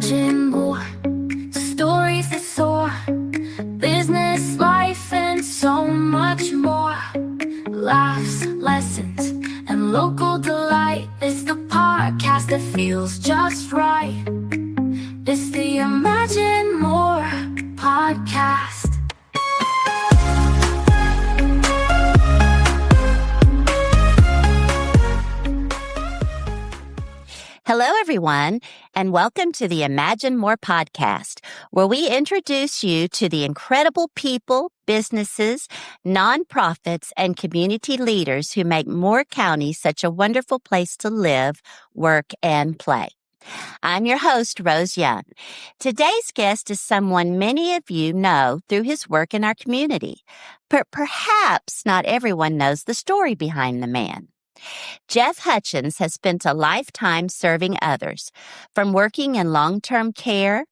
imagine more stories that soar, business, life, and so much more. Laughs, lessons, and local delight. It's the podcast that feels just right. It's the Imagine More podcast. Hello, everyone, and welcome to the Imagine More podcast, where we introduce you to the incredible people, businesses, nonprofits, and community leaders who make Moore County such a wonderful place to live, work, and play. I'm your host, Rose Young. Today's guest is someone many of you know through his work in our community, but perhaps not everyone knows the story behind the man. Jeff Hutchins has spent a lifetime serving others, from working in long-term care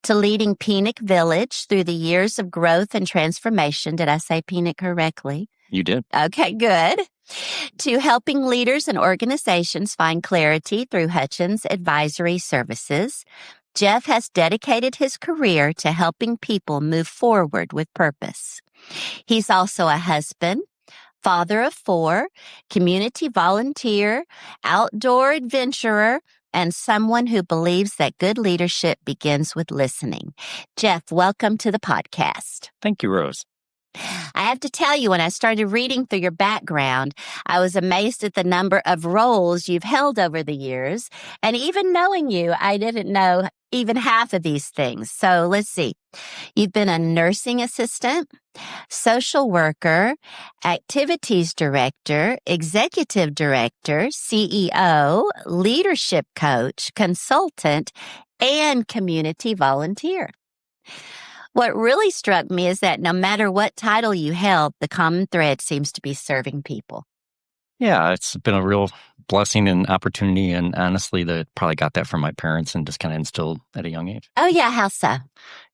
to leading Penick Village through the years of growth and transformation. Did I say Penick correctly? You did. Okay, good. To helping leaders and organizations find clarity through Hutchins Advisory Services. Jeff has dedicated his career to helping people move forward with purpose. He's also a husband, father of 4, community volunteer, outdoor adventurer, and someone who believes that good leadership begins with listening. Jeff, welcome to the podcast. Thank you, Rose. I have to tell you, when I started reading through your background, I was amazed at the number of roles you've held over the years. And even knowing you, I didn't know even half of these things. So let's see. You've been a nursing assistant, social worker, activities director, executive director, CEO, leadership coach, consultant, and community volunteer. What really struck me is that no matter what title you held, the common thread seems to be serving people. Yeah, it's been a real blessing and opportunity. And honestly, probably got that from my parents and just kind of instilled at a young age. Oh, yeah. How so?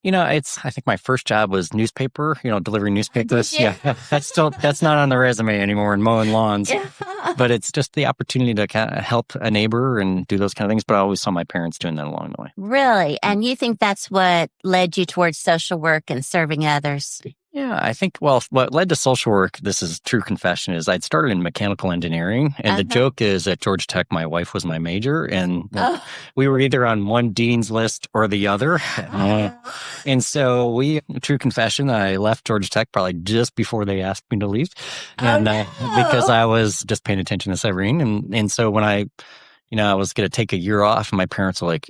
You know, I think my first job was newspaper, delivering newspapers. Yeah. That's not on the resume anymore and mowing lawns. Yeah. But it's just the opportunity to kind of help a neighbor and do those kind of things. But I always saw my parents doing that along the way. Really? And you think that's what led you towards social work and serving others? Yeah, I think, what led to social work, this is true confession, is I'd started in mechanical engineering. And the joke is at Georgia Tech, my wife was my major. And we were either on one dean's list or the other. And so true confession, I left Georgia Tech probably just before they asked me to leave. And because I was just paying attention to Severine. And so when I was going to take a year off, and my parents were like,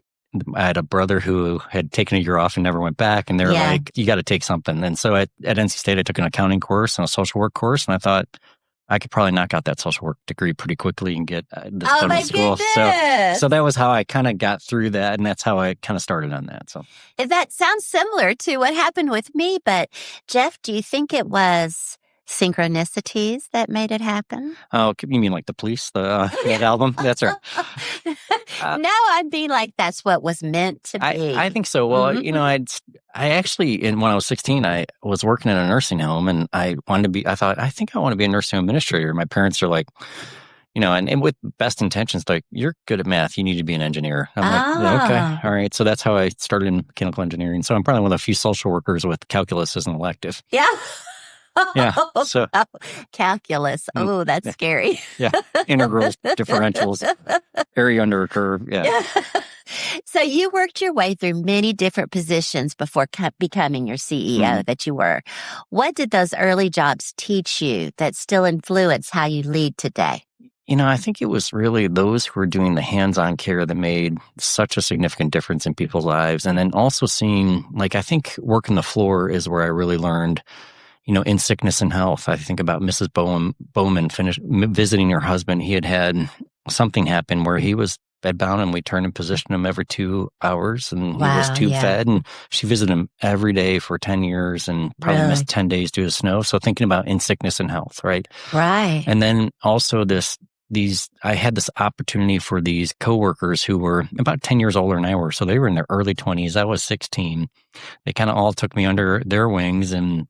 I had a brother who had taken a year off and never went back. And they were like, you got to take something. And so at NC State, I took an accounting course and a social work course. And I thought I could probably knock out that social work degree pretty quickly and get this done in school. So that was how I kind of got through that. And that's how I kind of started on that. So that sounds similar to what happened with me. But Jeff, do you think it was synchronicities that made it happen? Oh, you mean like the Police, that album? That's right. No, I mean like that's what was meant to be. I think so. Well, I actually, when I was 16, I was working in a nursing home, and I thought, I think I want to be a nursing home administrator. My parents are like, and with best intentions, like, you're good at math, you need to be an engineer. I'm like, okay, all right. So that's how I started in mechanical engineering. So I'm probably one of the few social workers with calculus as an elective. Yeah. Yeah. So calculus. Oh, that's scary. Yeah. Integrals, differentials, area under a curve. Yeah. So you worked your way through many different positions before becoming your CEO that you were. What did those early jobs teach you that still influence how you lead today? I think it was really those who were doing the hands-on care that made such a significant difference in people's lives. And then also seeing, I think working the floor is where I really learned, in sickness and health. I think about Mrs. Bowman visiting her husband. He had something happen where he was bedbound, and we turned and positioned him every 2 hours, and he was tube fed. And she visited him every day for 10 years and probably missed 10 days due to snow. So thinking about in sickness and health, right? Right. And then also I had this opportunity for these coworkers who were about 10 years older than I were. So they were in their early 20s. I was 16. They kind of all took me under their wings, and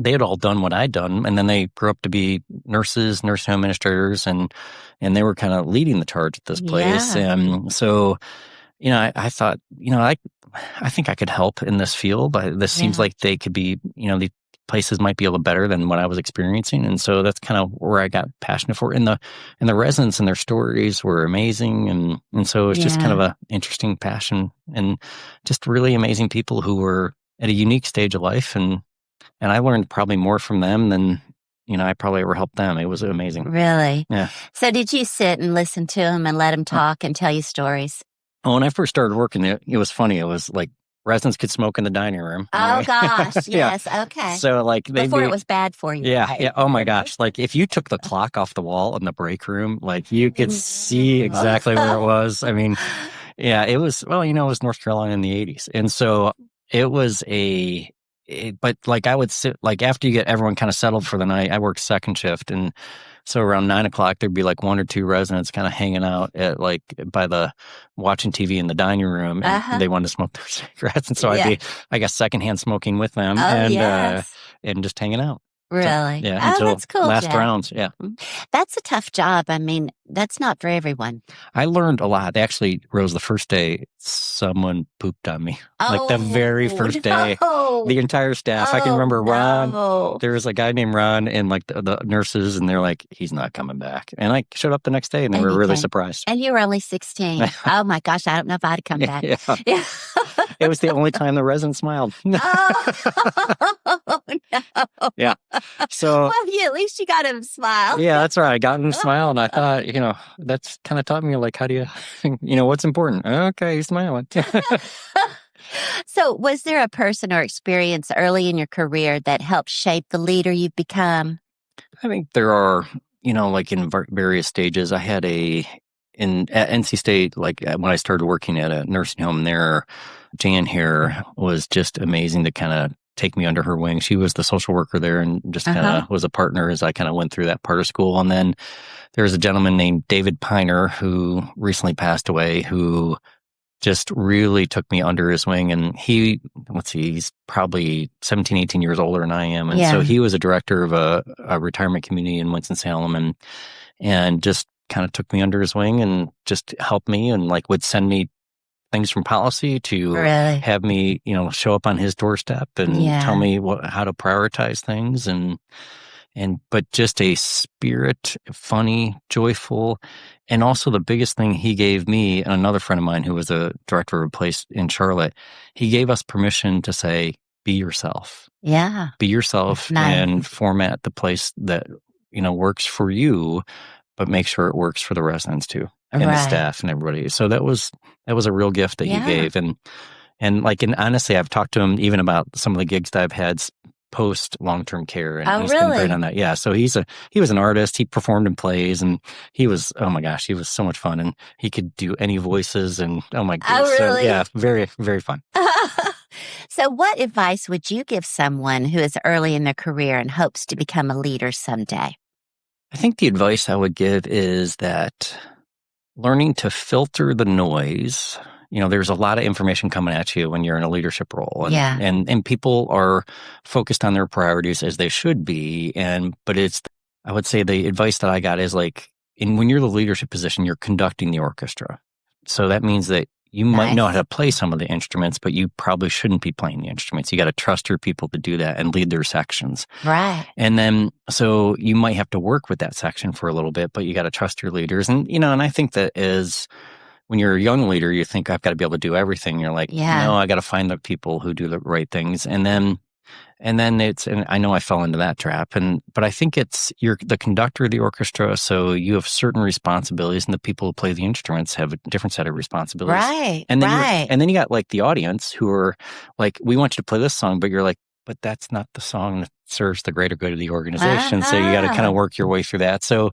they had all done what I'd done, and then they grew up to be nurses, nursing home administrators, and they were kind of leading the charge at this place. Yeah. So I thought, I think I could help in this field, but this seems Yeah. like they could be, the places might be a little better than what I was experiencing. And so that's kind of where I got passionate for. And the residents and their stories were amazing. And so it's just kind of Yeah. a interesting passion and just really amazing people who were at a unique stage of life. And I learned probably more from them than, I probably ever helped them. It was amazing. Really? Yeah. So did you sit and listen to them and let them talk and tell you stories? When I first started working there, it was funny. It was like residents could smoke in the dining room. Oh, right? gosh. Yeah. Yes. Okay. So like Before it was bad for you. yeah, right? yeah. Oh my gosh. Like if you took the clock off the wall in the break room, like you could see exactly where it was. I mean, yeah, it was, well, it was North Carolina in the 80s. And so it was but like I would sit, like after you get everyone kind of settled for the night, I worked second shift. And so around 9 o'clock, there'd be like one or two residents kind of hanging out at like watching TV in the dining room, and they wanted to smoke their cigarettes. And so I'd be, I guess, secondhand smoking with them and just hanging out. Really? So, yeah. Oh, Until that's cool, last Jeff. rounds. Yeah. That's a tough job. I mean, that's not for everyone. I learned a lot. Actually, Rose, the first day, someone pooped on me. Like the very first day. No. The entire staff. I can remember Ron. No. There was a guy named Ron and like the nurses, and they're like, he's not coming back. And I showed up the next day and they And were you really came. surprised. And you were only 16. Oh my gosh, I don't know if I'd come back. Yeah. Yeah. It was the only time the resident smiled. Oh, no. Yeah. So, Well, at least you got him to smile. yeah, that's right. I got him to smile, and I thought, that's kind of taught me like, how do you, what's important? Okay, he's smiling. So, was there a person or experience early in your career that helped shape the leader you've become? I think there are, like in various stages. I had at NC State, like when I started working at a nursing home there, Jan here was just amazing to kind of take me under her wing. She was the social worker there and just kind of was a partner as I kind of went through that part of school. And then there was a gentleman named David Piner who recently passed away, who just really took me under his wing. And he's probably 17, 18 years older than I am. And so he was a director of a retirement community in Winston-Salem and just kind of took me under his wing and just helped me and like would send me things from policy to have me, show up on his doorstep and tell me how to prioritize things but just a spirit, funny, joyful. And also the biggest thing he gave me, and another friend of mine who was a director of a place in Charlotte, he gave us permission to say, be yourself. Yeah. Be yourself and format the place that, works for you, but make sure it works for the residents too. And the staff and everybody. So that was a real gift that he gave. And honestly, I've talked to him even about some of the gigs that I've had post long-term care. And he's been great on that. Yeah. So he was an artist. He performed in plays and he was, oh my gosh, he was so much fun. And he could do any voices and oh my goodness. Oh, really? So, yeah, very, very fun. So what advice would you give someone who is early in their career and hopes to become a leader someday? I think the advice I would give is that learning to filter the noise. There's a lot of information coming at you when you're in a leadership role. And people are focused on their priorities as they should be. But I would say the advice that I got is like, when you're the leadership position, you're conducting the orchestra. So that means that you might know how to play some of the instruments, but you probably shouldn't be playing the instruments. You got to trust your people to do that and lead their sections. Right. And then, so you might have to work with that section for a little bit, but you got to trust your leaders. And, and I think that when you're a young leader, you think I've got to be able to do everything. You're like, no, I got to find the people who do the right things. And then I know I fell into that trap. But I think you're the conductor of the orchestra. So you have certain responsibilities and the people who play the instruments have a different set of responsibilities. Right. And then you got like the audience who are like, we want you to play this song, but you're like, but that's not the song that serves the greater good of the organization. So you got to kind of work your way through that. So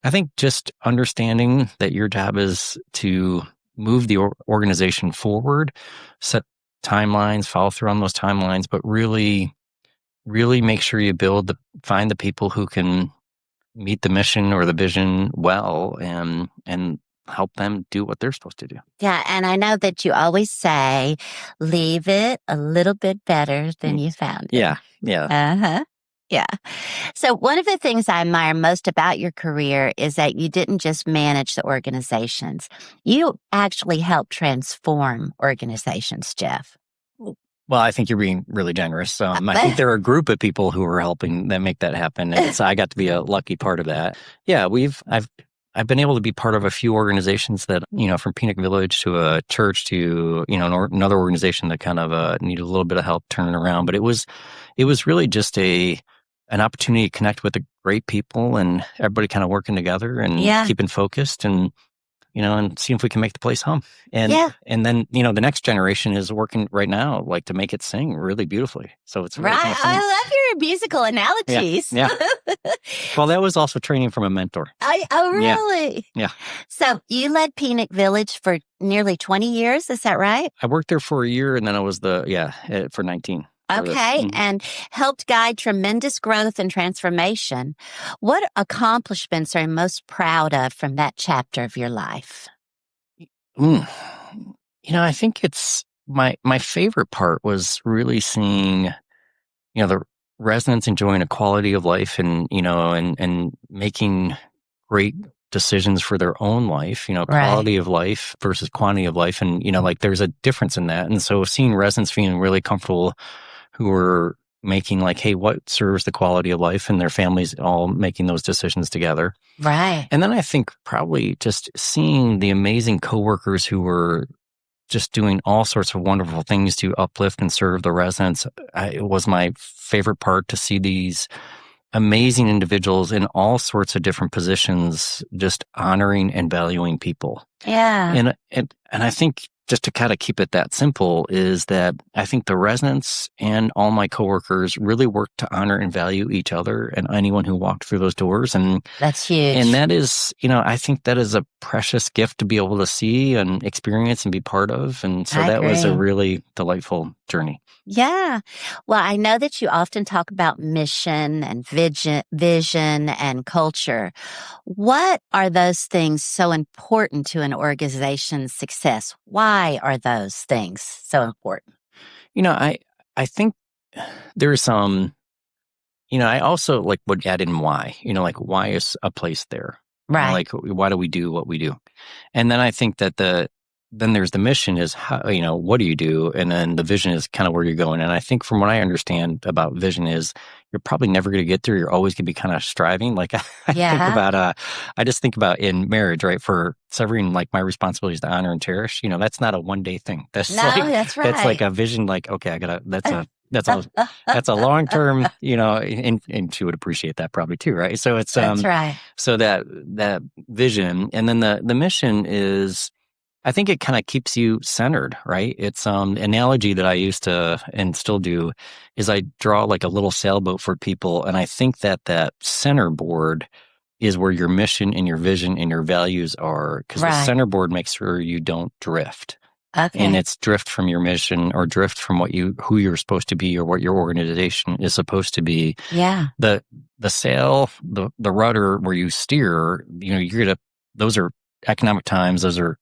I think just understanding that your job is to move the organization forward, set timelines, follow through on those timelines, but really, really make sure you find the people who can meet the mission or the vision well and help them do what they're supposed to do. Yeah. And I know that you always say, leave it a little bit better than you found it. Yeah. Yeah. Yeah. So one of the things I admire most about your career is that you didn't just manage the organizations. You actually helped transform organizations, Jeff. Well, I think you're being really generous. I think there are a group of people who are helping that make that happen. And so I got to be a lucky part of that. Yeah, I've been able to be part of a few organizations that, from Penick Village to a church to, another organization that kind of needed a little bit of help turning around. But it was really just an opportunity to connect with the great people and everybody kind of working together and keeping focused and seeing if we can make the place hum. And then, the next generation is working right now, like to make it sing really beautifully. So it's really kind of fun. I love your musical analogies. Yeah. Well, that was also training from a mentor. Oh, really? Yeah. So you led Penick Village for nearly 20 years. Is that right? I worked there for a year and then I was for 19. Okay. And helped guide tremendous growth and transformation. What accomplishments are you most proud of from that chapter of your life? I think it's my favorite part was really seeing, the residents enjoying a quality of life and, and making great decisions for their own life, quality of life versus quantity of life. And, like there's a difference in that. And so seeing residents feeling really comfortable who are making like, hey, what serves the quality of life, and their families all making those decisions together. Right. And then I think probably just seeing the amazing coworkers who were just doing all sorts of wonderful things to uplift and serve the residents. It was my favorite part to see these amazing individuals in all sorts of different positions, just honoring and valuing people. Yeah. And I think just to kind of keep it that simple is that I think the residents and all my coworkers really worked to honor and value each other and anyone who walked through those doors. And that's huge. And that is, I think that is a precious gift to be able to see and experience and be part of. And so that was a really delightful journey. Yeah. Well, I know that you often talk about mission and vision and culture. What are those things so important to an organization's success? Why are those things so important? I think there's some, I also would add in why, why is a place there? Right. Why do we do what we do? And then I think that then there's the mission is how, what do you do? And then the vision is kind of where you're going. And I think from what I understand about vision is you're probably never going to get there. You're always going to be kind of striving. I just think about in marriage, right? For severing my responsibilities to honor and cherish, that's not a one day thing. That's that's right. That's like a vision. Okay, that's a long term, and she would appreciate that probably too, right? So it's that's right. So that vision, and then the mission is, I think it kind of keeps you centered, right? It's analogy that I used to and still do is I draw like a little sailboat for people, and I think that center board is where your mission and your vision and your values are, because the center board makes sure you don't drift. Okay. And it's drift from your mission or drift from who you're supposed to be or what your organization is supposed to be. Yeah. The sail, the rudder where you steer, those are economic times, those are,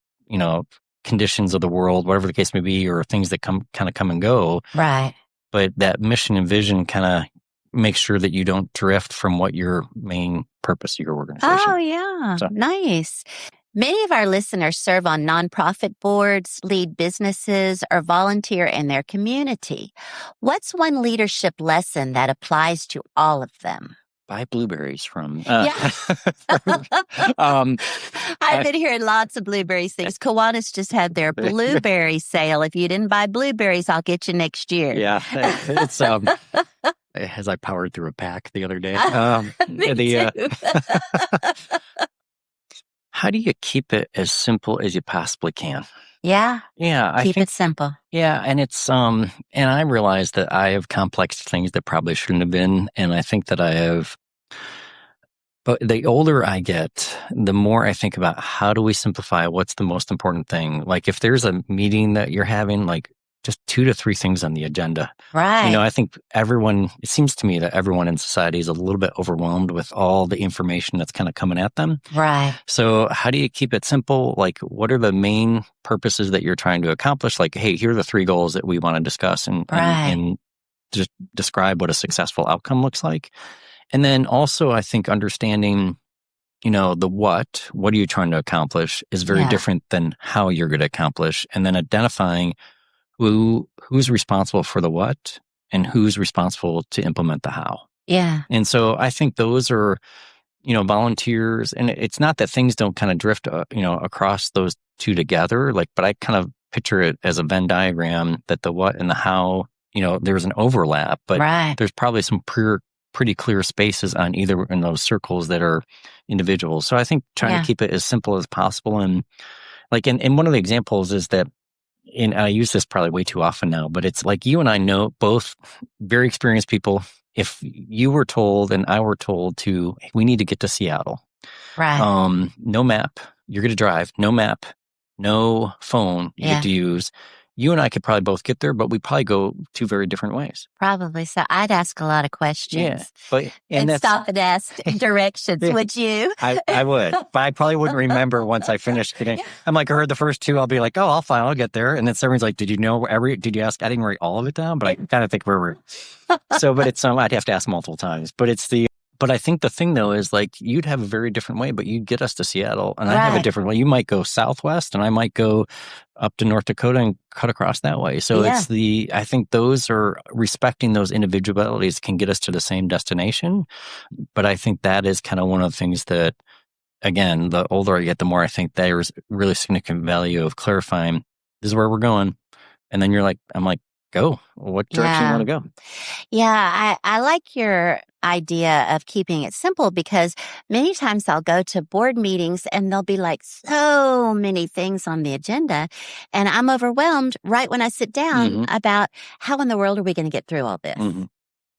conditions of the world, whatever the case may be, or things that come and go. Right. But that mission and vision kind of makes sure that you don't drift from what your main purpose of your organization. Oh, yeah. So. Nice. Many of our listeners serve on nonprofit boards, lead businesses, or volunteer in their community. What's one leadership lesson that applies to all of them? Buy blueberries from. I've been hearing lots of blueberry things. Kiwanis just had their blueberry sale. If you didn't buy blueberries, I'll get you next year. Yeah, it's as I powered through a pack the other day. How do you keep it as simple as you possibly can? Yeah. Yeah. I think it simple. Yeah. And it's, and I realize that I have complex things that probably shouldn't have been. And I think that but the older I get, the more I think about how do we simplify what's the most important thing. Like if there's a meeting that you're having, just 2 to 3 things on the agenda. Right. I think it seems to me that everyone in society is a little bit overwhelmed with all the information that's kind of coming at them. Right. So how do you keep it simple? What are the main purposes that you're trying to accomplish? Hey, here are the 3 goals that we want to discuss and just describe what a successful outcome looks like. And then also, I think understanding, the what are you trying to accomplish is very different than how you're going to accomplish. And then identifying who's responsible for the what and who's responsible to implement the how. Yeah. And so I think those are, volunteers. And it's not that things don't kind of drift, across those two together. But I kind of picture it as a Venn diagram that the what and the how, there's an overlap, but there's probably some pretty clear spaces on either in those circles that are individuals. So I think trying to keep it as simple as possible. And and one of the examples is that, and I use this probably way too often now, but it's like you and I know both very experienced people. If you were told and I were told we need to get to Seattle. Right. No map, you're going to drive, no map, no phone you get to use. You and I could probably both get there, but we probably go two very different ways. Probably. So I'd ask a lot of questions. Yeah. And stop and ask directions, would you? I would. But I probably wouldn't remember once I finished getting. I'm like, I heard the first two, I'll be like, oh, I'll get there. And then someone's like, did you ask? I didn't write all of it down, but I kind of think where we're. So, but it's, I'd have to ask multiple times. But I think the thing though is you'd have a very different way, but you'd get us to Seattle and I have a different way. You might go southwest and I might go up to North Dakota and cut across that way. So I think those are respecting those individualities can get us to the same destination. But I think that is kind of one of the things that, again, the older I get, the more I think there's really significant value of clarifying this is where we're going. And then I'm like, go. What direction you want to go? Yeah, I like your idea of keeping it simple because many times I'll go to board meetings and there'll be so many things on the agenda and I'm overwhelmed right when I sit down about how in the world are we going to get through all this?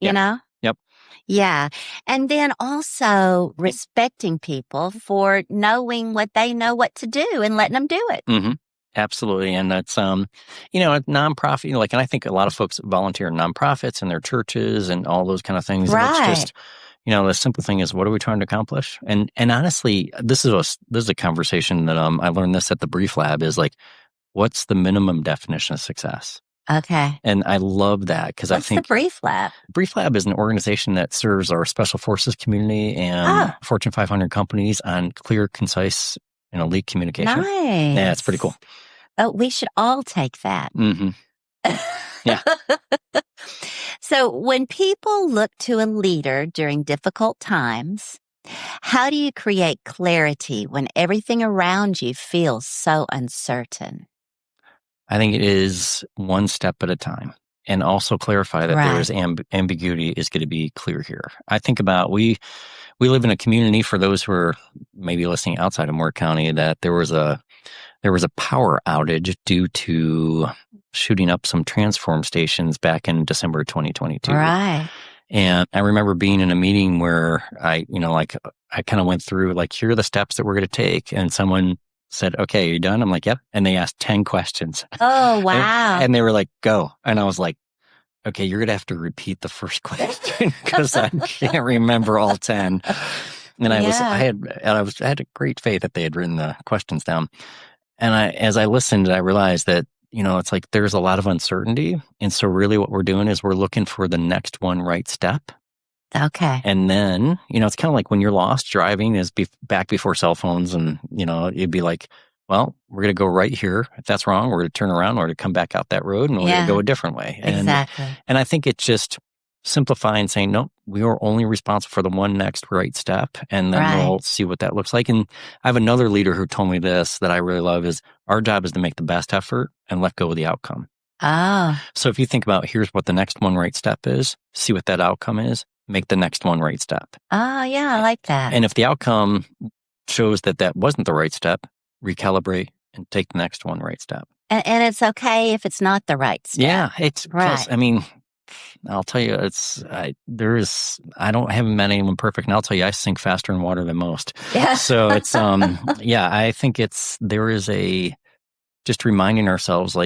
You know? Yep. Yeah. And then also respecting people for knowing what they know what to do and letting them do it. Absolutely. And that's, a nonprofit, and I think a lot of folks volunteer in nonprofits and their churches and all those kind of things. Right. And it's just, the simple thing is, what are we trying to accomplish? And honestly, this is a conversation that I learned this at the Brief Lab is what's the minimum definition of success? Okay. And I love that because I think the Brief Lab? Brief Lab is an organization that serves our special forces community and Fortune 500 companies on clear, concise, lead communication. Nice. Yeah, it's pretty cool. Oh, we should all take that. Yeah. So when people look to a leader during difficult times, how do you create clarity when everything around you feels so uncertain? I think it is one step at a time. And also clarify that there is ambiguity is going to be clear here. I think about we live in a community, for those who are maybe listening outside of Moore County, that there was a power outage due to shooting up some transform stations back in December 2022. Right. And I remember being in a meeting where I kind of went through here are the steps that we're going to take. And someone said, okay, are you done? I'm like, yep. And they asked 10 questions. Oh, wow. And they were like, go. And I was like, okay, you're going to have to repeat the first question because I can't remember all 10. And I had a great faith that they had written the questions down. And as I listened, I realized that, it's there's a lot of uncertainty. And so really what we're doing is we're looking for the next one right step. Okay. And then, it's kind of like when you're lost driving is back before cell phones and, you'd be like, well, we're going to go right here. If that's wrong, we're going to turn around or to come back out that road and we're going to go a different way. Exactly. And I think it's just simplifying, saying, no, we are only responsible for the one next right step. And then we'll see what that looks like. And I have another leader who told me this that I really love is our job is to make the best effort and let go of the outcome. Oh. So if you think about here's what the next one right step is, see what that outcome is, make the next one right step. Oh, yeah, I like that. And if the outcome shows that wasn't the right step, recalibrate and take the next one right step. And it's okay if it's not the right step. Yeah, it's right. I'll tell you, I haven't met anyone perfect, and I'll tell you, I sink faster in water than most. Yeah. So it's, I think there is just reminding ourselves,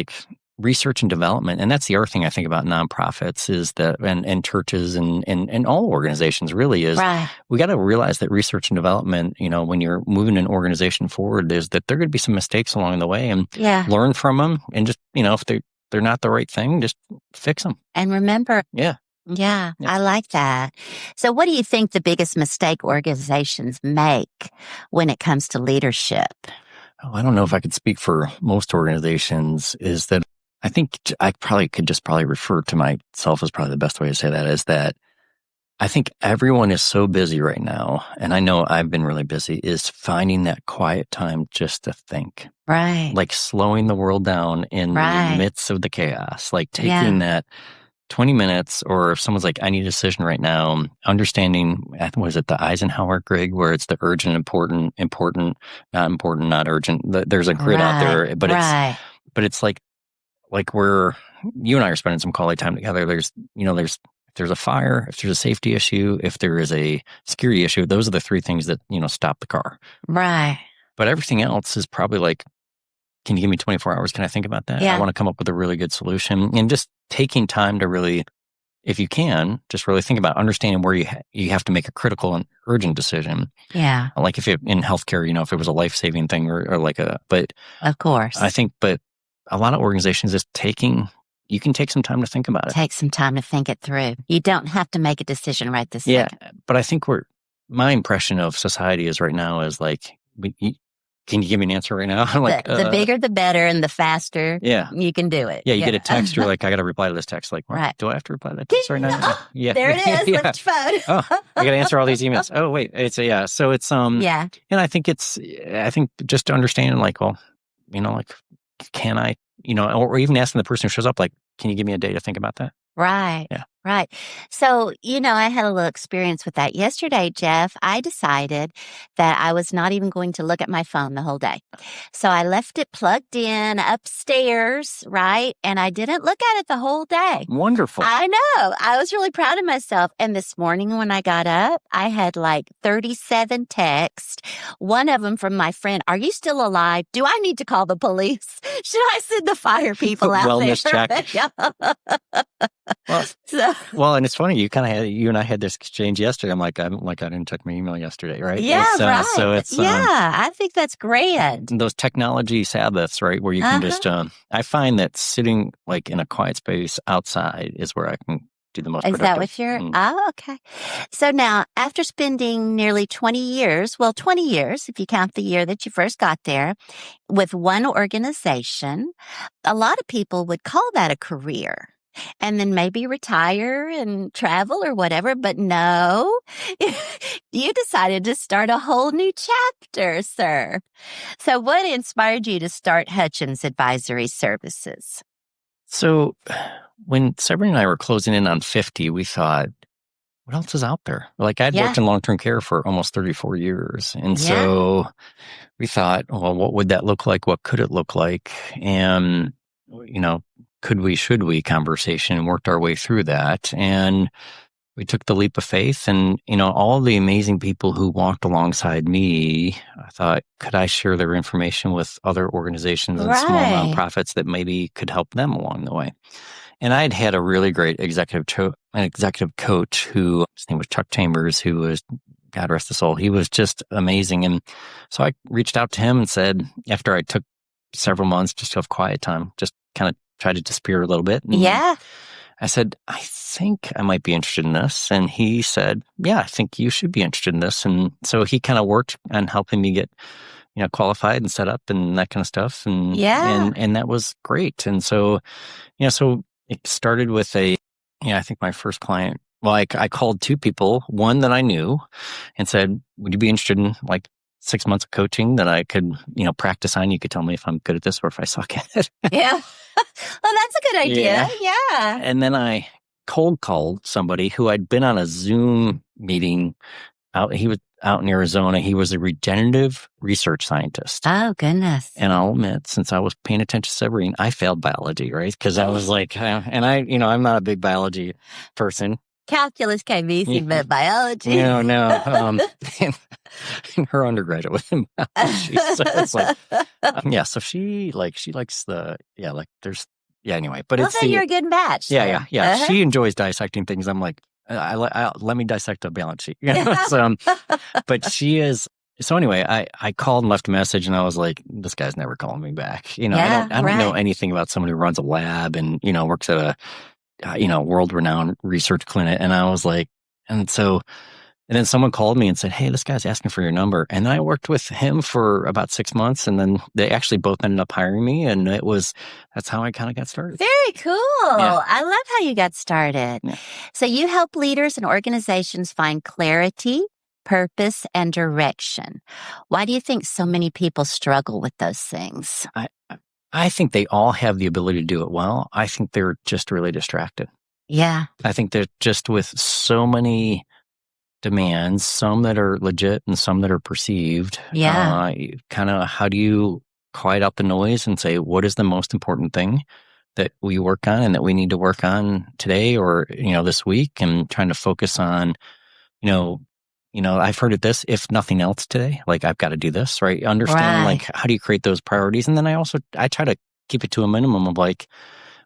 research and development, and that's the other thing I think about nonprofits is that, and churches and all organizations really is, we got to realize that research and development, when you're moving an organization forward, is that there are going to be some mistakes along the way, and learn from them, and just, if they're not the right thing, just fix them. And remember, Yeah. yeah, Yeah. I like that. So what do you think the biggest mistake organizations make when it comes to leadership? Oh, I don't know if I could speak for most organizations, is that I think I could just refer to myself as probably the best way to say that, is that I think everyone is so busy right now, and I know I've been really busy, is finding that quiet time just to think. Right. Like slowing the world down in the midst of the chaos, like taking that 20 minutes, or if someone's like, I need a decision right now, understanding, was it the Eisenhower grid, where it's the urgent, important, not urgent. There's a grid out there, but it's like where you and I are spending some quality time together. There's if there's a fire, if there's a safety issue, if there is a security issue, those are the three things that, stop the car. Right. But everything else is probably like, can you give me 24 hours? Can I think about that? Yeah. I want to come up with a really good solution. And just taking time to really, if you can, just really think about understanding where you have to make a critical and urgent decision. Yeah. Like if in healthcare, if it was a life-saving thing or but of course. I think, but a lot of organizations you can take some time to think about it. Take some time to think it through. You don't have to make a decision right this second. Yeah. But I think my impression of society is right now is like, can you give me an answer right now? I'm like, the bigger, the better, and the faster you can do it. Yeah, you get a text, you're like, I got to reply to this text. Like, right. Do I have to reply to that text right now? Yeah. There it is. Yeah. Look at your phone. Oh, I got to answer all these emails. Oh, wait. So it's, yeah. And I think just to understand, like, well, like, can I, or even asking the person who shows up, like, can you give me a day to think about that? Right. Yeah. Right. So, I had a little experience with that yesterday, Jeff. I decided that I was not even going to look at my phone the whole day. So I left it plugged in upstairs, right? And I didn't look at it the whole day. Wonderful. I know. I was really proud of myself. And this morning when I got up, I had like 37 texts. One of them from my friend, "Are you still alive? Do I need to call the police? Should I send the fire people out Wellness there?" Check. Well, and it's funny. You and I had this exchange yesterday. I'm like, I didn't check my email yesterday, right? Yeah, right. So it's I think that's great. Those technology Sabbaths, right, where you can just. I find that sitting like in a quiet space outside is where I can do the most. Is productive. that what you're? Oh, okay. So now, after spending nearly 20 years if you count the year that you first got there, with one organization, a lot of people would call that a career. And then maybe retire and travel or whatever. But no, you decided to start a whole new chapter, sir. So what inspired you to start Hutchins Advisory Services? So when Sabrina and I were closing in on 50, we thought, what else is out there? Like I'd worked in long-term care for almost 34 years. And so we thought, well, what would that look like? What could it look like? And, should we conversation, and worked our way through that. And we took the leap of faith, and, all the amazing people who walked alongside me, I thought, could I share their information with other organizations and small nonprofits that maybe could help them along the way? And I'd had a really great executive coach who, his name was Chuck Chambers, who was, God rest his soul, he was just amazing. And so I reached out to him and said, after I took several months just to have quiet time, just kind of tried to disappear a little bit. And I said, I think I might be interested in this. And he said, yeah, I think you should be interested in this. And so he kind of worked on helping me get, qualified and set up and that kind of stuff. And and that was great. And so, so it started with I think my first client, well, I called two people, one that I knew, and said, would you be interested in like 6 months of coaching that I could, practice on? You could tell me if I'm good at this or if I suck at it. Yeah. Well, that's a good idea. Yeah. And then I cold called somebody who I'd been on a Zoom meeting out. He was out in Arizona. He was a regenerative research scientist. Oh, goodness. And I'll admit, since I was paying attention to Sabrina, I failed biology, right? Because I was like, and I'm not a big biology person. Calculus came easy, but biology. No. Her undergraduate was in biology. So it's like, so she likes anyway. But well, then you're a good match. Yeah. Uh-huh. She enjoys dissecting things. I'm like, let me dissect a balance sheet. But she is So anyway, I called and left a message, and I was like, this guy's never calling me back. I don't know right. anything about someone who runs a lab and, works at a, world-renowned research clinic. And I was like, and then someone called me and said, hey, this guy's asking for your number. And I worked with him for about 6 months, and then they actually both ended up hiring me. And that's how I kind of got started. Very cool. Yeah. I love how you got started. Yeah. So you help leaders and organizations find clarity, purpose, and direction. Why do you think so many people struggle with those things? I think they all have the ability to do it well. I think they're just really distracted. Yeah. I think they're just with so many demands, some that are legit and some that are perceived. Yeah. Kind of how do you quiet out the noise and say, what is the most important thing that we work on and that we need to work on today or, this week, and trying to focus on, I've heard it this, if nothing else today, like I've got to do this, right? Understand, Right. like, how do you create those priorities? And then I try to keep it to a minimum of like,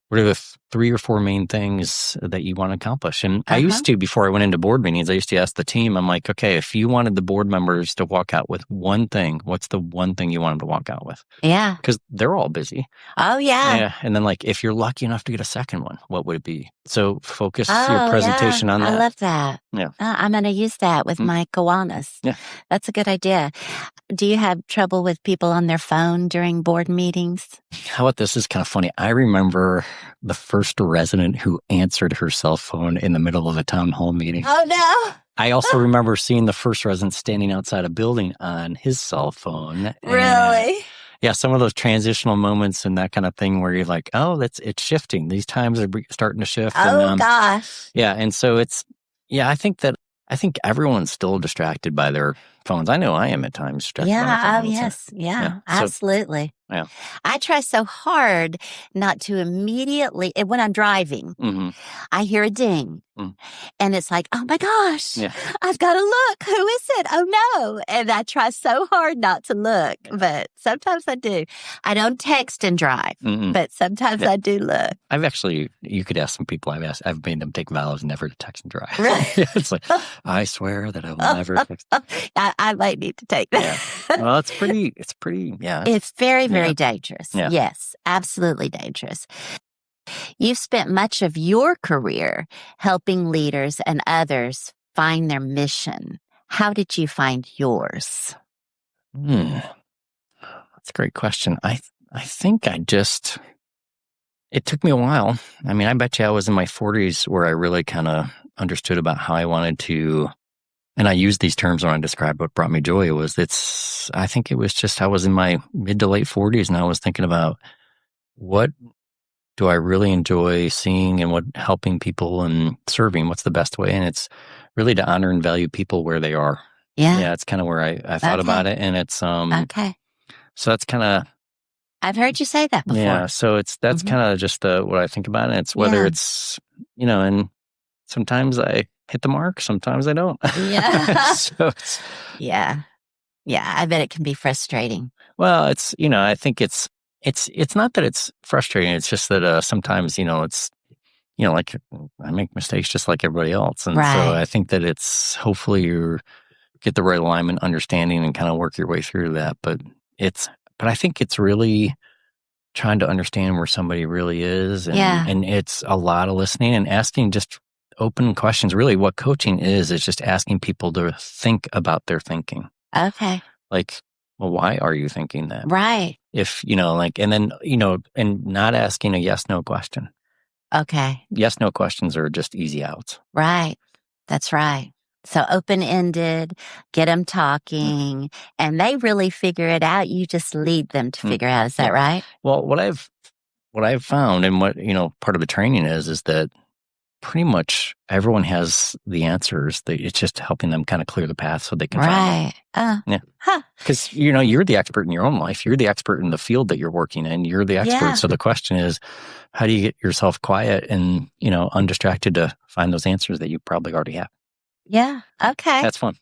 what are the 3 or 4 main things that you want to accomplish? And I used to, before I went into board meetings, I used to ask the team, I'm like, okay, if you wanted the board members to walk out with one thing, what's the one thing you want them to walk out with? Yeah. Because they're all busy. Oh, yeah. Yeah. And then like, if you're lucky enough to get a second one, what would it be? So focus your presentation on that. I love that. Yeah. I'm going to use that with my Kiwanis. Yeah. That's a good idea. Do you have trouble with people on their phone during board meetings? How about this? Is kind of funny. I remember the first resident who answered her cell phone in the middle of a town hall meeting. Oh, no. I also remember seeing the first resident standing outside a building on his cell phone. Really? Yeah, some of those transitional moments and that kind of thing where you're like, oh, it's shifting. These times are starting to shift. Oh, and, gosh. Yeah, and so I think everyone's still distracted by their phones. I know I am at times distracted by my phones. Yes. Yeah, So, absolutely. yeah. I try so hard not to immediately, when I'm driving, I hear a ding. And it's like, oh my gosh, I've got to look. Who is it? Oh no. And I try so hard not to look, but sometimes I do. I don't text and drive, but sometimes I do look. You could ask some people I've made them take vows never to text and drive. Really? It's like, I swear that I will never text. I might need to take that. Yeah. Well, it's pretty, yeah. It's very, very dangerous. Yeah. Yes, absolutely dangerous. You've spent much of your career helping leaders and others find their mission. How did you find yours? That's a great question. I think it took me a while. I mean, I bet you I was in my 40s where I really kind of understood about how I wanted to, and I use these terms when I describe what brought me joy. I think it was just, I was in my mid to late 40s and I was thinking about what do I really enjoy seeing and what helping people and serving, what's the best way? And it's really to honor and value people where they are. Yeah. Yeah, it's kind of where I thought about it. And it's, okay. So that's kind of, I've heard you say that before. yeah. So that's kind of just what I think about it. It's whether it's, and sometimes I hit the mark, sometimes I don't. Yeah. Yeah. Yeah. I bet it can be frustrating. Well, it's, I think it's not that it's frustrating. It's just that sometimes, it's, like I make mistakes just like everybody else. And so I think that it's hopefully you get the right alignment, understanding, and kind of work your way through that. But I think it's really trying to understand where somebody really is. And it's a lot of listening and asking just open questions. Really what coaching is just asking people to think about their thinking. Okay. Like, well, why are you thinking that? Right. If, and then, and not asking a yes, no question. Okay. Yes, no questions are just easy outs. Right. That's right. So open-ended, get them talking, and they really figure it out. You just lead them to figure out. Is that right? Well, what I've found and what, part of the training is that pretty much everyone has the answers. It's just helping them kind of clear the path so they can find them. Yeah. Because, you're the expert in your own life. You're the expert in the field that you're working in. You're the expert. Yeah. So the question is, how do you get yourself quiet and, undistracted to find those answers that you probably already have? Yeah. Okay. That's fun.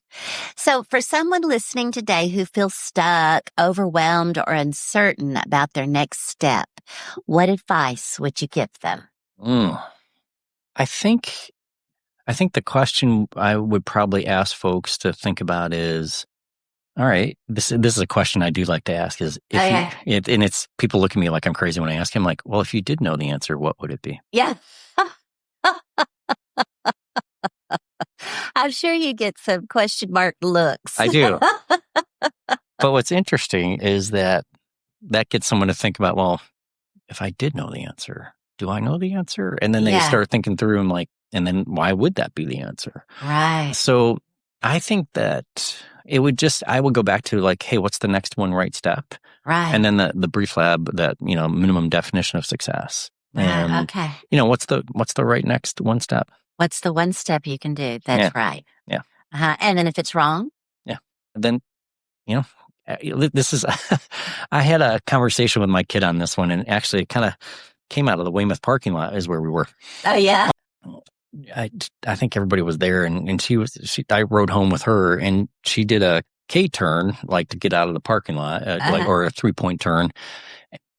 So for someone listening today who feels stuck, overwhelmed, or uncertain about their next step, what advice would you give them? I think the question I would probably ask folks to think about is, All right. This is a question I do like to ask is if Okay. and it's people look at me like I'm crazy when I ask him like, well, if you did know the answer, what would it be? Yeah. I'm sure you get some question mark looks. I do. But what's interesting is that gets someone to think about, well, if I did know the answer, do I know the answer? And then they Yeah. start thinking through and like, and then why would that be the answer? Right. So I think that I would go back to like, hey, what's the next one right step? Right. And then the brief lab, that, minimum definition of success. And, Okay. what's the right next one step? What's the one step you can do? That's right. Yeah. And then if it's wrong? Yeah. Then, this is, I had a conversation with my kid on this one, and actually it kind of came out of the Weymouth parking lot is where we were. Oh, yeah. I think everybody was there, and I rode home with her, and she did a K-turn, like to get out of the parking lot, or a 3-point turn.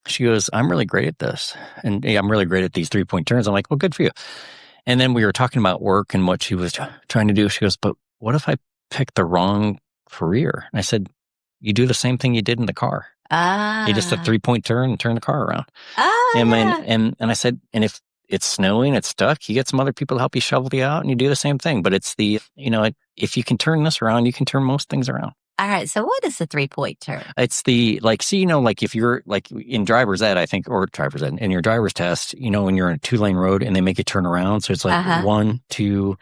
She goes, I'm really great at this. And I'm really great at these 3-point turns. I'm like, well, good for you. And then we were talking about work and what she was trying to do. She goes, but what if I picked the wrong career? And I said, you do the same thing you did in the car. You just a 3-point turn and turn the car around. And I said, and if it's snowing, it's stuck, you get some other people to help you shovel you out and you do the same thing. But it's if you can turn this around, you can turn most things around. All right. So what is the 3-point turn? It's if you're like in driver's ed, I think, or driver's ed, in your driver's test, when you're in a 2-lane road and they make you turn around. So it's like 1, 2,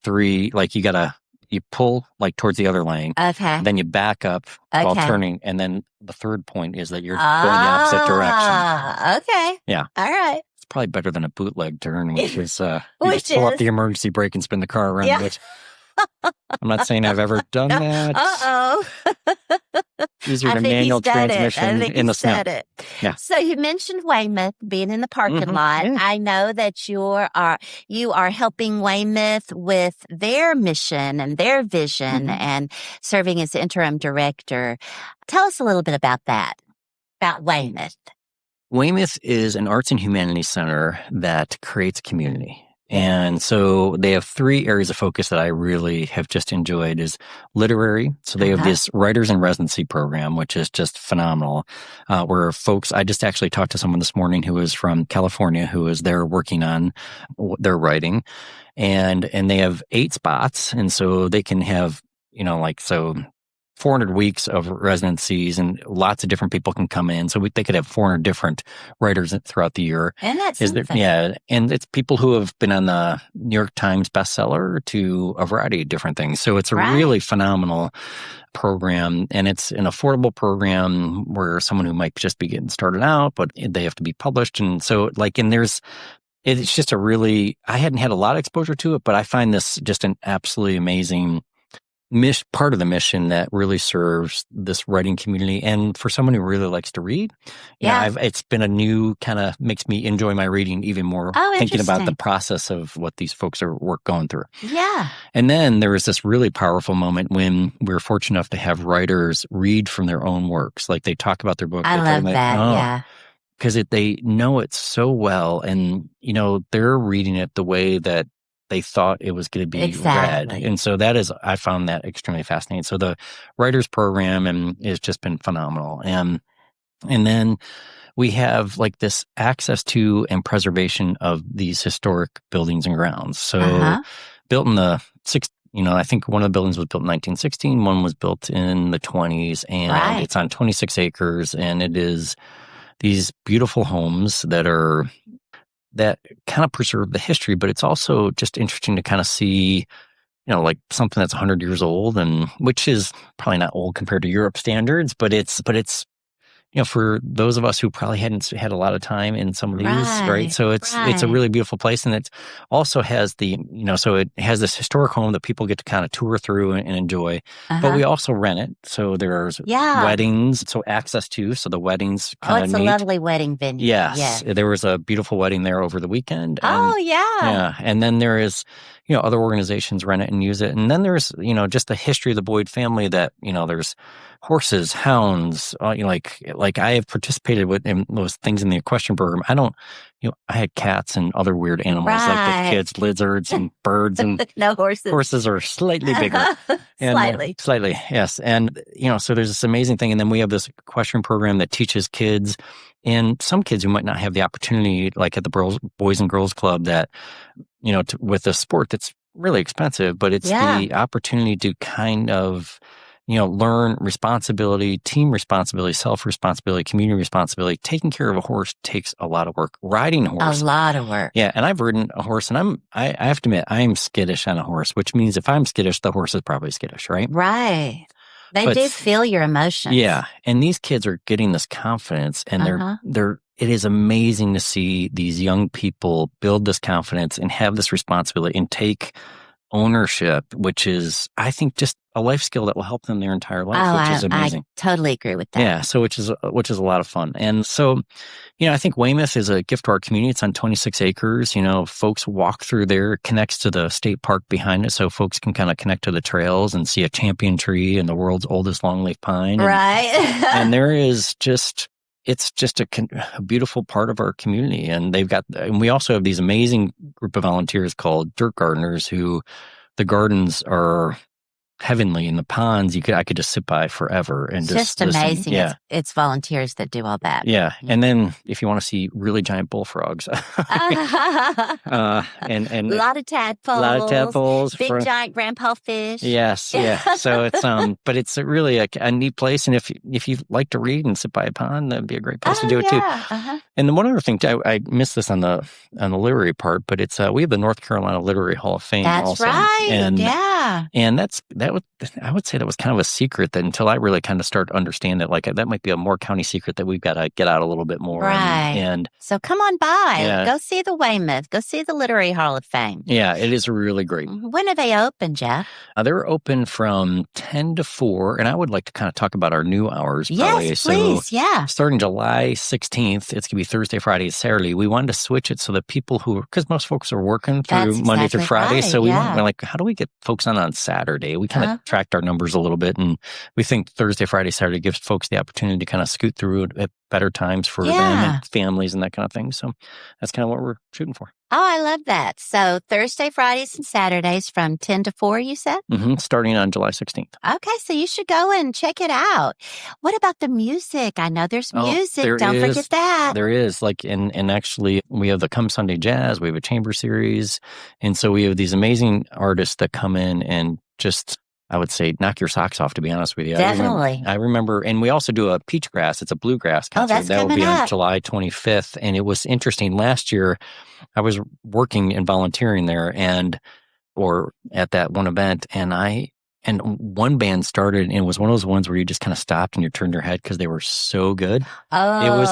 3, like you pull like towards the other lane. Okay. Then you back up while turning. And then the third point is that you're going the opposite direction. Okay. Yeah. All right. It's probably better than a bootleg turn, which is you Which just pull is? up the emergency brake and spin the car around. Yeah. Which I'm not saying I've ever done that. Uh-oh. Easier than manual transmission in the snow. It. Yeah. So you mentioned Weymouth being in the parking lot. Yeah. I know that you are helping Weymouth with their mission and their vision and serving as interim director. Tell us a little bit about that, about Weymouth. Weymouth is an arts and humanities center that creates community. And so they have 3 areas of focus that I really have just enjoyed is literary. So they have this writers in residency program, which is just phenomenal, where folks, I just actually talked to someone this morning who is from California, who is there working on their writing, and they have 8 spots. And so they can have, 400 weeks of residencies, and lots of different people can come in. So they could have 400 different writers throughout the year. And that's something. And it's people who have been on the New York Times bestseller to a variety of different things. So it's a really phenomenal program, and it's an affordable program where someone who might just be getting started out, but they have to be published. And so it's just I hadn't had a lot of exposure to it, but I find this just an absolutely amazing part of the mission that really serves this writing community. And for someone who really likes to read, it's been a new kind of makes me enjoy my reading even more, thinking about the process of what these folks are going through. Yeah. And then there was this really powerful moment when we were fortunate enough to have writers read from their own works. Like they talk about their book. I love that. Yeah. Because they know it so well, and they're reading it the way that they thought it was going to be read. And so I found that extremely fascinating. So the writers program has just been phenomenal. And then we have like this access to and preservation of these historic buildings and grounds. So built in the I think one of the buildings was built in 1916, one was built in the 20s, and it's on 26 acres, and it is these beautiful homes that kind of preserve the history, but it's also just interesting to kind of see, like something that's 100 years old, and which is probably not old compared to Europe standards, but it's for those of us who probably hadn't had a lot of time in some of these, right? So it's a really beautiful place, and it also has so it has this historic home that people get to kind of tour through and enjoy. But we also rent it, so there's weddings, so access to, so the weddings. It's a lovely wedding venue. Yes, there was a beautiful wedding there over the weekend. Yeah, and then there is, other organizations rent it and use it, and then there's just the history of the Boyd family that there's horses, hounds, like I have participated in those things in the equestrian program. I had cats and other weird animals like Right. the kids, lizards and birds, and No horses. horses are slightly bigger. Slightly. Slightly, yes. And, so there's this amazing thing. And then we have this equestrian program that teaches kids, and some kids who might not have the opportunity, like at the Boys and Girls Club, that, with a sport that's really expensive, but it's the opportunity to kind of, learn responsibility, team responsibility, self-responsibility, community responsibility. Taking care of a horse takes a lot of work. Riding a horse. A lot of work. Yeah. And I've ridden a horse, and I have to admit, I'm skittish on a horse, which means if I'm skittish, the horse is probably skittish, right? Right. They do feel your emotions. Yeah. And these kids are getting this confidence, and it is amazing to see these young people build this confidence and have this responsibility and take ownership, which is, I think, just a life skill that will help them their entire life, which is amazing. I totally agree with that. Yeah, so which is a lot of fun. And so, I think Weymouth is a gift to our community. It's on 26 acres. Folks walk through there. It connects to the state park behind it, so folks can kind of connect to the trails and see a champion tree and the world's oldest longleaf pine. Right. And there is it's just a beautiful part of our community. And and we also have these amazing group of volunteers called dirt gardeners, who the gardens are heavenly, in the ponds. I could just sit by forever and just listen. amazing. Yeah. It's volunteers that do all that. Yeah. And then if you want to see really giant bullfrogs, and a lot of tadpoles, big giant grandpa fish. Yes. Yeah. So it's, but it's really a neat place. And if you like to read and sit by a pond, that'd be a great place to do it too. And then one other thing, I missed this on the literary part, but it's, we have the North Carolina Literary Hall of Fame. That's also. right. And I would say that was kind of a secret that until I really kind of start to understand that, that might be a Moore County secret that we've got to get out a little bit more. Right. And so come on by. Yeah. Go see the Weymouth. Go see the Literary Hall of Fame. Yeah, it is really great. When are they open, Jeff? They're open from 10 to 4, and I would like to kind of talk about our new hours. Yes, please. So, starting July 16th, it's going to be Thursday, Friday, Saturday. We wanted to switch it so that people because most folks are working through Monday through Friday, right, so we're like, how do we get folks on Saturday? We kind of tracked our numbers a little bit, and we think Thursday, Friday, Saturday gives folks the opportunity to kind of scoot through it at better times for them and families and that kind of thing. So that's kind of what we're shooting for. Oh, I love that. So Thursday, Fridays, and Saturdays from 10 to 4, you said? Starting on July 16th. Okay, so you should go and check it out. What about the music? I know there's music. Don't forget that. There is. And actually, we have the Come Sunday Jazz. We have a chamber series. And so we have these amazing artists that come in and just, I would say, knock your socks off, to be honest with you. Definitely. I remember, and we also do a peachgrass. It's a bluegrass concert. That's that will be coming on up. July 25th. And it was interesting. Last year, I was working and volunteering there or at that one event, and one band started, and it was one of those ones where you just kind of stopped and you turned your head because they were so good. Oh, it was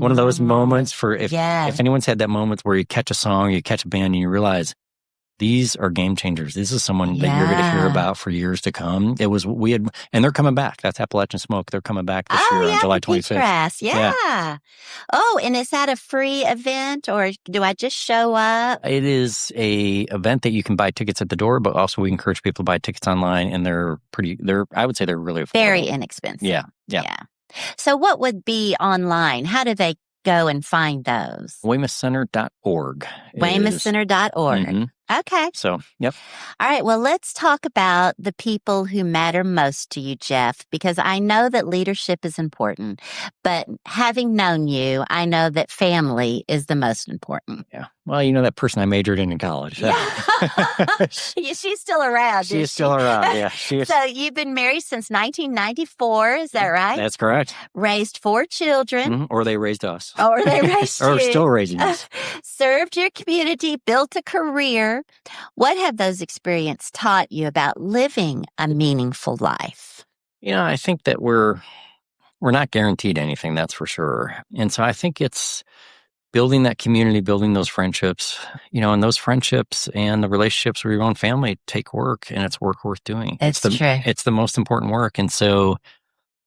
one of those moments for if Yes. anyone's had that moment where you catch a song, you catch a band, and you realize these are game changers. This is someone that you're going to hear about for years to come. And they're coming back. That's Appalachian Smoke. They're coming back this year on July 25th. Peachgrass. Yeah. Oh, and is that a free event, or do I just show up? It is a event that you can buy tickets at the door, but also we encourage people to buy tickets online, and I would say they're really affordable. Very inexpensive. Yeah. So what would be online? How do they go and find those? WeymouthCenter.org. WeymouthCenter.org. Okay. So, yep. All right. Well, let's talk about the people who matter most to you, Jeff, because I know that leadership is important, but having known you, I know that family is the most important. Yeah. Well, that person I majored in college. She's still around. She's still around. Yeah. So you've been married since 1994. Is that right? That's correct. Raised 4 children. Or they raised us. Or they raised you. Or still raising us. Served your community, built a career. What have those experiences taught you about living a meaningful life? I think that we're not guaranteed anything, that's for sure. And so I think it's building that community, building those friendships, and those friendships and the relationships with your own family take work, and it's work worth doing. It's true. It's the most important work. And so,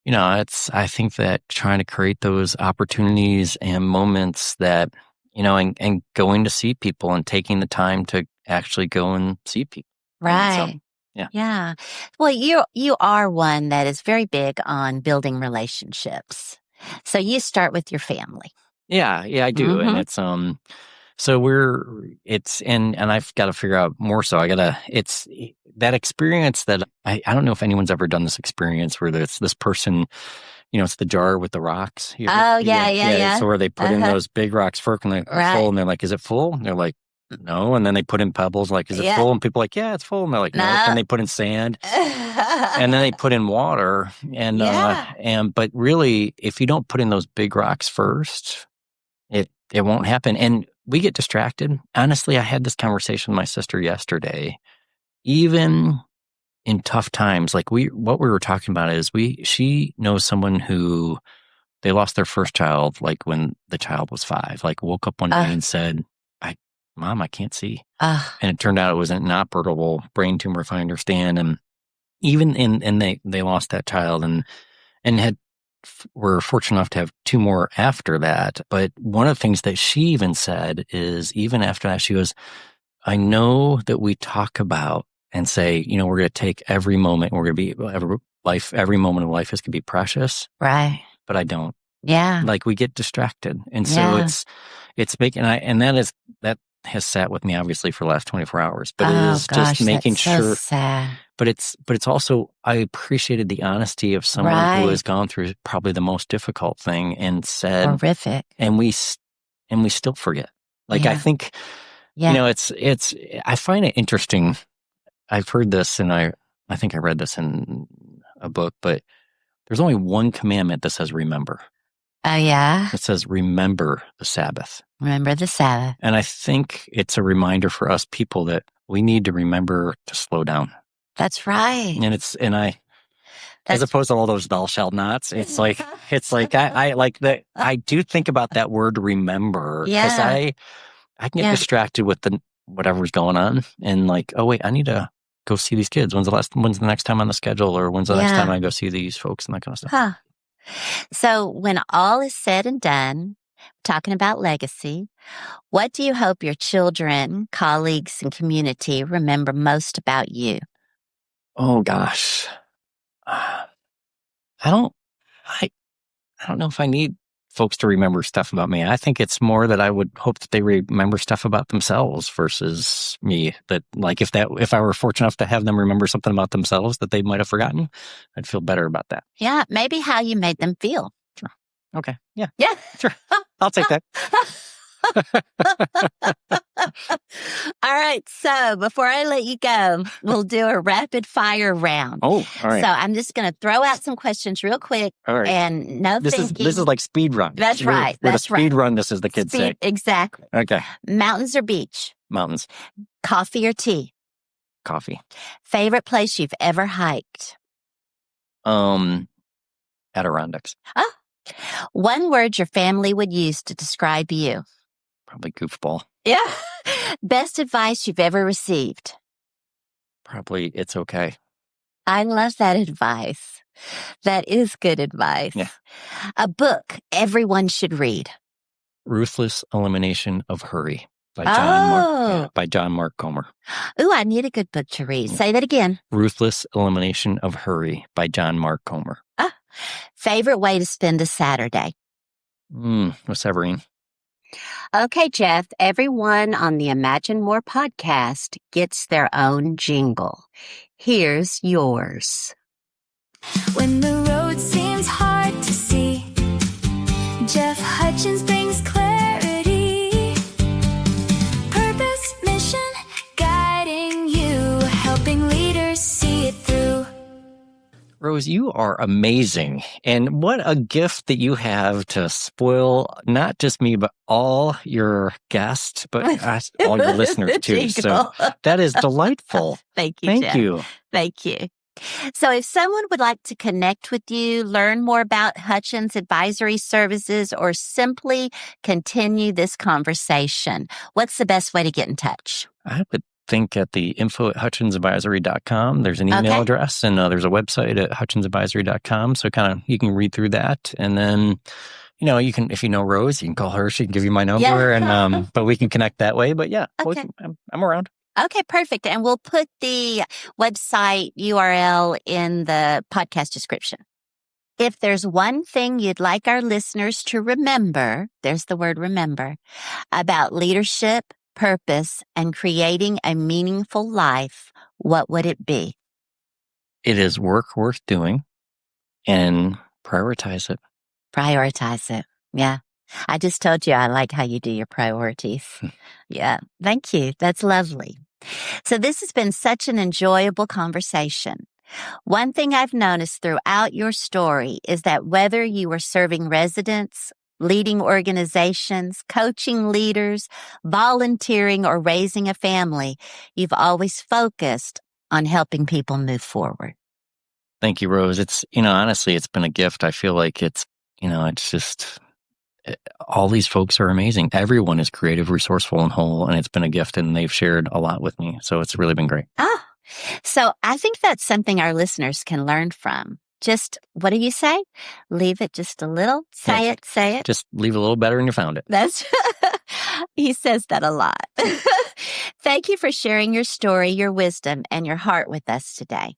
I think that trying to create those opportunities and moments that, and going to see people and taking the time to actually go and see people. Right. Yeah. Yeah. Well, you are one that is very big on building relationships. So you start with your family. Yeah, I do. And Mm-hmm. it's so and I've got to figure out more. So it's that experience that I don't know if anyone's ever done this experience where there's this person, it's the jar with the rocks. Oh, yeah. So where they put in those big rocks first and they're Right. full and they're like, is it full? And they're like, no. And then they put in pebbles like, is it full? And people are like, yeah, it's full. And they're like, no. No. And they put in sand and then they put in water but really, if you don't put in those big rocks first, it won't happen. And we get distracted. Honestly, I had this conversation with my sister yesterday. Even in tough times, like what we were talking about is she knows someone who they lost their first child, like when the child was 5, like woke up one day and said, Mom, I can't see. And it turned out it was an inoperable brain tumor, if I understand. And even they lost that child and were fortunate enough to have 2 more after that. But one of the things that she even said is, even after that, she goes, I know that we talk about and say, we're going to take every moment, we're going to be every moment of life is going to be precious. Right. But I don't. Yeah. Like we get distracted. And so it's making, that has sat with me obviously for the last 24 hours, but it is just making sure. So sad. But it's also, I appreciated the honesty of someone who has gone through probably the most difficult thing and said, horrific. And we still forget. Like, I think, I find it interesting. I've heard this and I think I read this in a book, but there's only one commandment that says remember. Oh, yeah? It says remember the Sabbath. Remember the Sabbath. And I think it's a reminder for us people that we need to remember to slow down. That's right. As opposed to all those thou shalt nots, it's like I like that. I do think about that word remember because I can get distracted with whatever's going on and like, oh wait, I need to go see these kids. When's the next time on the schedule, or when's the next time I go see these folks and that kind of stuff. Huh. So when all is said and done, talking about legacy, what do you hope your children, colleagues, and community remember most about you? Oh gosh. I don't know if I need folks to remember stuff about me. I think it's more that I would hope that they remember stuff about themselves versus me. That like if I were fortunate enough to have them remember something about themselves that they might have forgotten, I'd feel better about that. Yeah, maybe how you made them feel. Sure. Okay. Yeah. Yeah. Sure. I'll take that. All right. So before I let you go, we'll do a rapid fire round. Oh, all right. So I'm just going to throw out some questions real quick. All right. And no thinking. This is like speed run. That's right. With a speed run, this is the kids say. Exactly. Okay. Mountains or beach? Mountains. Coffee or tea? Coffee. Favorite place you've ever hiked? Adirondacks. Oh. One word your family would use to describe you? Probably goofball. Yeah. Best advice you've ever received? Probably it's okay. I love that advice. That is good advice. Yeah. A book everyone should read. Ruthless Elimination of Hurry by John Mark Comer. Ooh, I need a good book to read. Say that again. Ruthless Elimination of Hurry by John Mark Comer. Favorite way to spend a Saturday? With Severine. Okay, Jeff, everyone on the Imagine More podcast gets their own jingle. Here's yours. When the road seems hard to see, Jeff Hutchins brings clarity. Purpose, mission, guiding you, helping leaders see it through. Rose, you are amazing. And what a gift that you have to spoil not just me, but all your guests, but all your listeners too. So that is delightful. Thank you, Thank Jeff. you. Thank you. So if someone would like to connect with you, learn more about Hutchins Advisory Services, or simply continue this conversation, what's the best way to get in touch? I would think at the info@hutchinsadvisory.com. There's an email address and there's a website at hutchinsadvisory.com. So you can read through that. And then, you can, if you know Rose, you can call her. She can give you my number but we can connect that way. But yeah, I'm around. Okay, perfect. And we'll put the website URL in the podcast description. If there's one thing you'd like our listeners to remember, there's the word remember, about leadership, purpose, and creating a meaningful life, what would it be? It is work worth doing, and prioritize it. Prioritize it. Yeah. I just told you I like how you do your priorities. Yeah. Thank you. That's lovely. So this has been such an enjoyable conversation. One thing I've noticed throughout your story is that whether you were serving residents, leading organizations, coaching leaders, volunteering, or raising a family, you've always focused on helping people move forward. Thank you, Rose. It's, honestly, it's been a gift. I feel like it's just, all these folks are amazing. Everyone is creative, resourceful, and whole, and it's been a gift, and they've shared a lot with me. So it's really been great. So I think that's something our listeners can learn from. Just, what do you say? Leave it just a little. Say it. Just leave it a little better and you found it. He says that a lot. Thank you for sharing your story, your wisdom, and your heart with us today.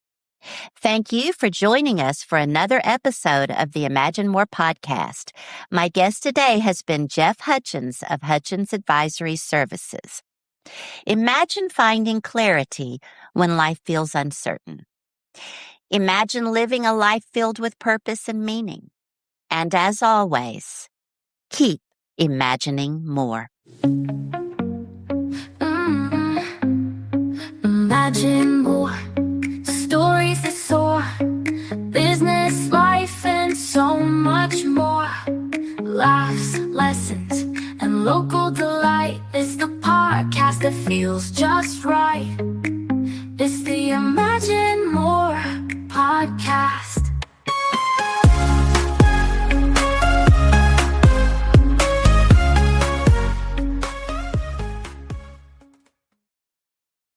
Thank you for joining us for another episode of the Imagine More podcast. My guest today has been Jeff Hutchins of Hutchins Advisory Services. Imagine finding clarity when life feels uncertain. Imagine living a life filled with purpose and meaning. And as always, keep imagining more. Imagine more stories that soar, business, life, and so much more. Laughs, lessons, and local delight. It's the podcast that feels just right. It's the Imagine More podcast.